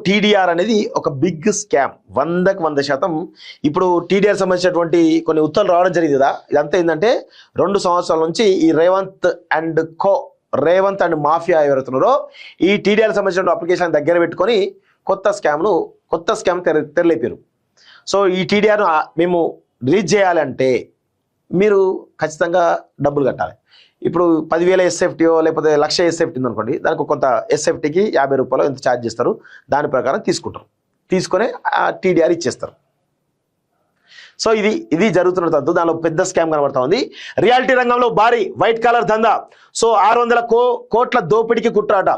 TDR అనేది ఒక big scam 100% ఇప్పుడు టీడీఆర్ సంబంధించినటువంటి కొన్ని ఉత్తర్వులు రావడం జరిగింది కదా. ఇదంతా ఏంటంటే 2 సంవత్సరాల నుంచి ఈ రేవంత్ అండ్ మాఫియా ఎవరుతున్నారో ఈ టీడీఆర్ సంబంధించిన అప్లికేషన్ దగ్గర పెట్టుకొని కొత్త స్కామ్ తెరలేపారు. సో ఈ టీడీఆర్ మేము రిలీజ్ చేయాలంటే మీరు ఖచ్చితంగా డబ్బులు కట్టాలి. ఇప్పుడు 10,000 ఎస్ఎఫ్టీఓ లేకపోతే 1,00,000 ఎస్ఎఫ్టీ ఉందనుకోండి, దానికి కొంత ఎస్ఎఫ్టీకి 50 రూపాయలు ఎంత ఛార్జ్ చేస్తారు, దాని ప్రకారం తీసుకొని ఆ టీడీఆర్ ఇచ్చేస్తారు. సో ఇది జరుగుతున్న తద్దు దానిలో పెద్ద స్కామ్ కనబడతా ఉంది. రియాలిటీ రంగంలో భారీ వైట్ కాలర్ దందా. సో 600 కోట్ల దోపిడీకి కుట్రాట.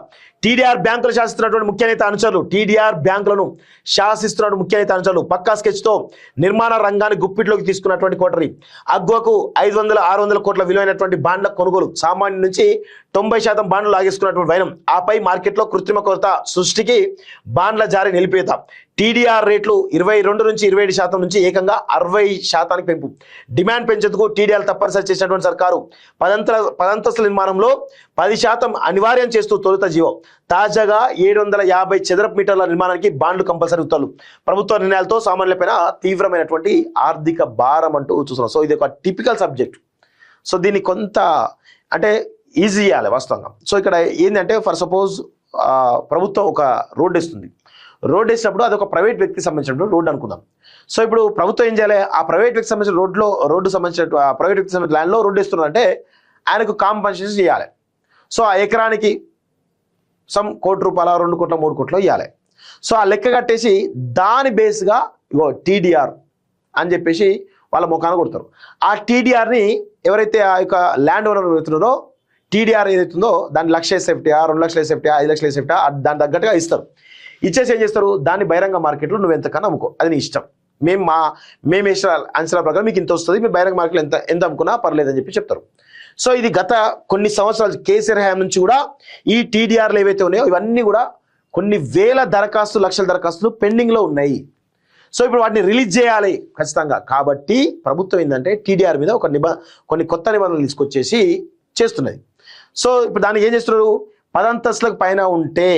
టీడీఆర్ బ్యాంకులు శాసిస్తున్నటువంటి ముఖ్య నేత అనుచరులు పక్కా స్కెచ్ తో నిర్మాణ రంగాన్ని గుప్పిట్లోకి తీసుకున్నటువంటి కోటరీ. అగ్వకు 500-600 కోట్ల విలువైనటువంటి బాండ్ల కొనుగోలు, సామాన్య నుంచి 90% బాండ్లు లాగేసుకున్నటువంటి వైనం. ఆపై మార్కెట్లో కృత్రిమ కొరత సృష్టికి బాండ్ల జారీ నిలిపేత. టీడీఆర్ రేట్లు 22 నుంచి 27% నుంచి ఏకంగా 60% పెంపు. డిమాండ్ పెంచేందుకు టీడీఆర్ తప్పనిసరి చేసినటువంటి సర్కారు పదంతస్తుల నిర్మాణంలో 10% అనివార్యం చేస్తూ తొలుత జీవో. తాజాగా 750 చదరపు మీటర్ల నిర్మాణానికి బాండ్లు కంపల్సరీ ఉత్తర్వులు. ప్రభుత్వ నిర్ణయాలతో సామాన్యులపైన తీవ్రమైనటువంటి ఆర్థిక భారం అంటూ చూస్తున్నాం. సో ఇది ఒక టిపికల్ సబ్జెక్ట్. సో దీన్ని కొంత అంటే ఈజీ చేయాలి వాస్తవంగా. సో ఇక్కడ ఏంటంటే ఫర్ సపోజ్ ప్రభుత్వం ఒక రోడ్ రోడ్ వేసినప్పుడు అది ఒక ప్రైవేట్ వ్యక్తికి సంబంధించినటువంటి రోడ్డు అనుకుందాం. సో ఇప్పుడు ప్రభుత్వం ఏం చేయాలి, ఆ ప్రైవేట్ వ్యక్తికి సంబంధించిన రోడ్డు సంబంధించిన ప్రైవేట్ వ్యక్తికి సంబంధించిన ల్యాండ్లో రోడ్డు వేస్తున్నారంటే ఆయనకు కాంపన్సేషన్ చేయాలి. సో ఆ ఎకరానికి సమ్ ₹1 కోటి, 2 కోట్ల, 3 కోట్లు ఇవ్వాలి. సో ఆ లెక్క కట్టేసి దాని బేస్గా టీడీఆర్ అని చెప్పేసి వాళ్ళ ముఖాన కొడతారు. ఆ టీడీఆర్ని ఎవరైతే ఆ యొక్క ల్యాండ్ ఓనర్ పెడుతున్నారో టీడీఆర్ ఏదైతుందో దాన్ని 1,00,000 ఎస్ఎఫ్టీ, 2,00,000 ఎస్ఎఫ్టీ, 5,00,000 ఎస్ఎఫ్టీ దాని తగ్గట్టుగా ఇస్తారు. ఇచ్చేసి ఏం చేస్తారు, దాన్ని బహిరంగ మార్కెట్లో నువ్వు ఎంతకన్నా అమ్ముకో, అది నీ ఇష్టం. మేము వేసిన అంచనా ప్రకారం మీకు ఇంత వస్తుంది, మీ బహిరంగ మార్కెట్లో ఎంత అమ్ముకున్నా పర్లేదని చెప్పి చెప్తారు. సో ఇది గత కొన్ని సంవత్సరాలు కేసీఆర్ హయాం నుంచి కూడా ఈ టీడీఆర్లు ఏవైతే ఉన్నాయో ఇవన్నీ కూడా కొన్ని వేల దరఖాస్తులు, లక్షల దరఖాస్తులు పెండింగ్లో ఉన్నాయి. సో ఇప్పుడు వాటిని రిలీజ్ చేయాలి ఖచ్చితంగా. కాబట్టి ప్రభుత్వం ఏంటంటే టీడీఆర్ మీద కొన్ని కొత్త నిబంధనలు తీసుకొచ్చేసి చేస్తున్నది. సో ఇప్పుడు దానికి ఏం చేస్తున్నారు, 10 అంతస్తులకు పైన ఉంటే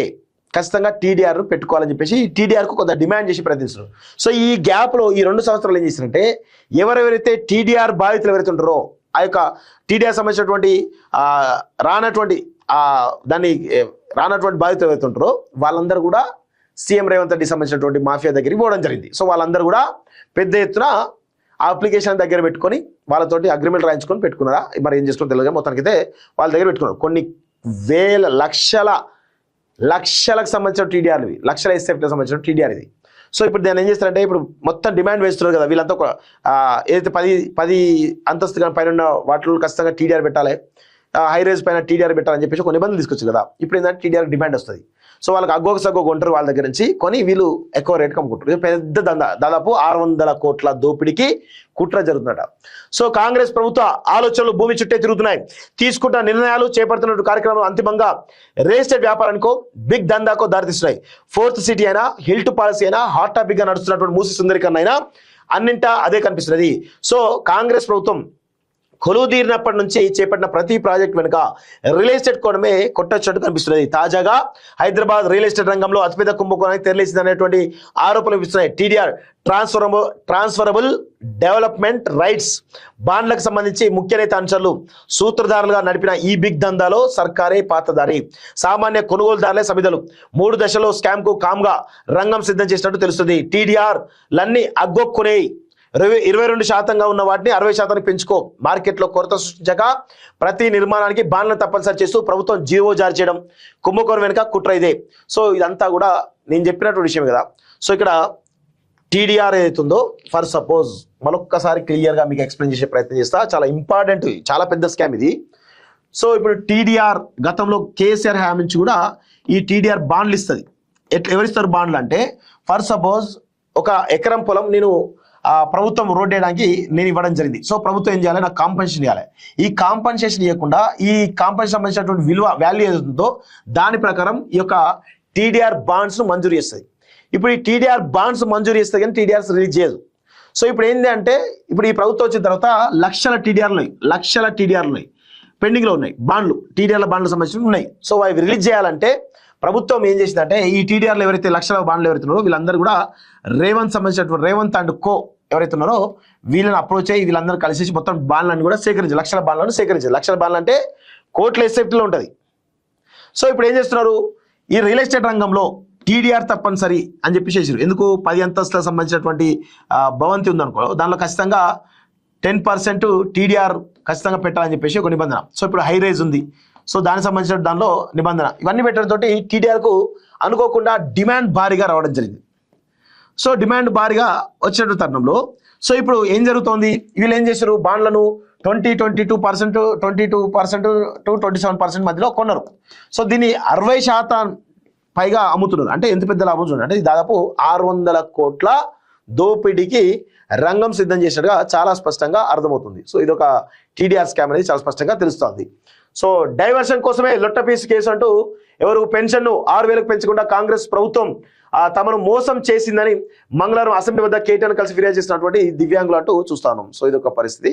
ఖచ్చితంగా టీడీఆర్ పెట్టుకోవాలని చెప్పేసి టీడీఆర్కు కొంత డిమాండ్ చేసి ప్రయత్నిస్తున్నారు. సో ఈ గ్యాప్లో ఈ 2 సంవత్సరాలు ఏం చేస్తారంటే ఎవరెవరైతే టీడీఆర్ బాధితులు ఎవరైతే ఉంటారో ఆ యొక్క టీడీఆర్ సంబంధించినటువంటి రానటువంటి బాధితులు ఎవరైతే ఉంటారో వాళ్ళందరూ కూడా సీఎం రేవంత్ రెడ్డి సంబంధించినటువంటి మాఫియా దగ్గరికి పోవడం జరిగింది. సో వాళ్ళందరూ కూడా పెద్ద ఎత్తున ఆ అప్లికేషన్ దగ్గర పెట్టుకొని వాళ్ళతోటి అగ్రిమెంట్ రాయించుకొని పెట్టుకున్నారా మరి ఏం చేసుకోవడం తెలియదు. మొత్తానికైతే వాళ్ళ దగ్గర పెట్టుకున్నారు కొన్ని వేల లక్షలకు సంబంధించిన టీడీఆర్, లక్షల ఎస్ఎఫ్టీకి సంబంధించిన టీడీఆర్ ఇది. సో ఇప్పుడు దాన్ని ఏం చేస్తారంటే ఇప్పుడు మొత్తం డిమాండ్ వేస్తున్నారు కదా వీళ్ళంతా ఏదైతే 10 అంతస్తు పైన ఉన్న వాటిలో ఖచ్చితంగా టీడీఆర్ పెట్టాలి, హైరేజ్ పైన టీడీఆర్ పెట్టాలని చెప్పేసి ఒక నిబంధనలు తీసుకొచ్చు కదా. ఇప్పుడు ఏంటంటే టీడీఆర్ డిమాండ్ వస్తుంది. సో వాళ్ళకి సగ్గోకు ఉంటారు వాళ్ళ దగ్గర నుంచి కొని వీళ్ళు ఎక్కువ రేటుకి అమ్ముకుంటారు. పెద్ద దందా, దాదాపు 600 కోట్ల దోపిడీకి కుట్ర జరుగుతుందట. సో కాంగ్రెస్ ప్రభుత్వ ఆలోచనలు భూమి చుట్టే తిరుగుతున్నాయి. తీసుకుంటున్న నిర్ణయాలు, చేపడుతున్న కార్యక్రమాలు అంతిమంగా రియల్ ఎస్టేట్ వ్యాపారానికో బిగ్ దందాకో దారితీస్తున్నాయి. 4th సిటీ అయినా, హిల్ట్ పాలసీ అయినా, హాట్ టాపిక్ గా నడుస్తున్నటువంటి మూసి సుందరీకరణ అయినా అన్నింటా అదే కనిపిస్తున్నది. సో కాంగ్రెస్ ప్రభుత్వం కొలువుదీరినప్పటి నుంచి చేపట్టిన ప్రతి ప్రాజెక్ట్ వెనుక రియల్ ఎస్టేట్ కోణమే కొట్టొచ్చినట్టు కనిపిస్తున్నది. తాజాగా హైదరాబాద్ రియల్ ఎస్టేట్ రంగంలో అతిపెద్ద కుంభకోణానికి తెరలేసింది అనేటువంటి ఆరోపణలు వినిపిస్తున్నాయి. టీడీఆర్ ట్రాన్స్ఫరబుల్ డెవలప్మెంట్ రైట్స్ బాండ్లకు సంబంధించి ముఖ్య నేత అనుచరులు సూత్రధారులుగా నడిపిన ఈ బిగ్ దందాలో సర్కారే పాత్రధారి, సామాన్య కొనుగోలుదారులే సమిధలు. 3 దశల్లో స్కామ్ కు కామ్గా రంగం సిద్ధం చేసినట్టు తెలుస్తుంది. టీడీఆర్ లన్నీ అగ్గొక్కునే 22% ఉన్న వాటిని 60% పెంచుకో. మార్కెట్లో కొరత సృష్టించక ప్రతి నిర్మాణానికి బాండ్లను తప్పనిసరి చేస్తూ ప్రభుత్వం జీవో జారీ చేయడం కుంభకోణం వెనుక కుట్ర ఇదే. సో ఇదంతా కూడా నేను చెప్పినటువంటి విషయం కదా. సో ఇక్కడ టీడీఆర్ ఏదైతుందో ఫర్ సపోజ్ మరొక్కసారి క్లియర్గా మీకు ఎక్స్ప్లెయిన్ చేసే ప్రయత్నం చేస్తా. చాలా ఇంపార్టెంట్, చాలా పెద్ద స్కామ్ ఇది. సో ఇప్పుడు టీడీఆర్ గతంలో కేసీఆర్ హయాం నుంచి కూడా ఈ టీడీఆర్ బాండ్లు ఇస్తుంది. ఎవరిస్తారు బాండ్లు అంటే ఫర్ సపోజ్ ఒక ఎకరం పొలం నేను ప్రభుత్వం రోడ్ వేయడానికి నేను ఇవ్వడం జరిగింది. సో ప్రభుత్వం ఏం చేయాలి, నాకు కాంపెన్సేషన్ ఇవ్వాలి. ఈ కాంపెన్సేషన్ ఇవ్వకుండా ఈ కాంపెన్సేషన్ సంబంధించినటువంటి వాల్యూ ఏదైతుందో దాని ప్రకారం ఈ యొక్క టీడీఆర్ బాండ్స్ను మంజూరు చేస్తుంది. ఇప్పుడు ఈ టీడీఆర్ బాండ్స్ మంజూరు చేస్తుంది కానీ టీడీఆర్స్ రిలీజ్ చేయదు. సో ఇప్పుడు ఏంటి అంటే ఇప్పుడు ఈ ప్రభుత్వం వచ్చిన తర్వాత లక్షల టీడీఆర్లు పెండింగ్లో ఉన్నాయి, బాండ్లు టీడీఆర్ల బాండ్లకు సంబంధించి ఉన్నాయి. సో అవి రిలీజ్ చేయాలంటే ప్రభుత్వం ఏం చేసిందంటే ఈ టీడీఆర్లు ఎవరైతే లక్షల బాండ్లు ఎవరైతే ఉన్నారో వీళ్ళందరూ కూడా సంబంధించినటువంటి రేవంత్ అండ్ కో ఎవరైతే ఉన్నారో వీళ్ళని అప్రోచ్ అయ్యి వీళ్ళందరూ కలిసి మొత్తం బాండ్లను కూడా సేకరించారు, లక్షల బాండ్లను సేకరించారు. లక్షల బాండ్లు అంటే కోట్ల ఎస్ఎఫ్టీలో ఉంటుంది. సో ఇప్పుడు ఏం చేస్తున్నారు, ఈ రియల్ ఎస్టేట్ రంగంలో టీడీఆర్ తప్పనిసరి అని చెప్పి చేసారు. ఎందుకు 10 అంతస్తులకు సంబంధించినటువంటి భవంతి ఉందనుకో, దానిలో ఖచ్చితంగా 10% టీడీఆర్ ఖచ్చితంగా పెట్టాలని చెప్పేసి ఒక నిబంధన. సో ఇప్పుడు హై రైజ్ ఉంది, సో దానికి సంబంధించిన దానిలో నిబంధన ఇవన్నీ పెట్టడంతో టీడీఆర్కు అనుకోకుండా డిమాండ్ భారీగా రావడం జరిగింది. సో డిమాండ్ భారీగా వచ్చినటువంటి తరుణంలో సో ఇప్పుడు ఏం జరుగుతోంది, వీళ్ళు ఏం చేశారు, బాండ్లను 22% to 27% మధ్యలో కొన్నారు. సో దీన్ని 60% పైగా అమ్ముతున్నారు. అంటే ఎంత పెద్ద లాభం చూడండి, అంటే దాదాపు 600 కోట్ల దోపిడీకి రంగం సిద్ధం చేసినట్టుగా చాలా స్పష్టంగా అర్థమవుతుంది. సో ఇది ఒక టీడీఆర్ స్కామ్ అనేది చాలా స్పష్టంగా తెలుస్తోంది. సో డైవర్షన్ కోసమే లొట్టపీసు కేసు అంటూ ఎవరు పెన్షన్ను 6,000కు పెంచకుండా కాంగ్రెస్ ప్రభుత్వం తమను మోసం చేసిందని మంగళవారం అసెంబ్లీ వద్ద కేటీఆర్ కలిసి ఫిర్యాదు చేసినటువంటి దివ్యాంగులు అంటూ చూస్తాను. సో ఇది ఒక పరిస్థితి.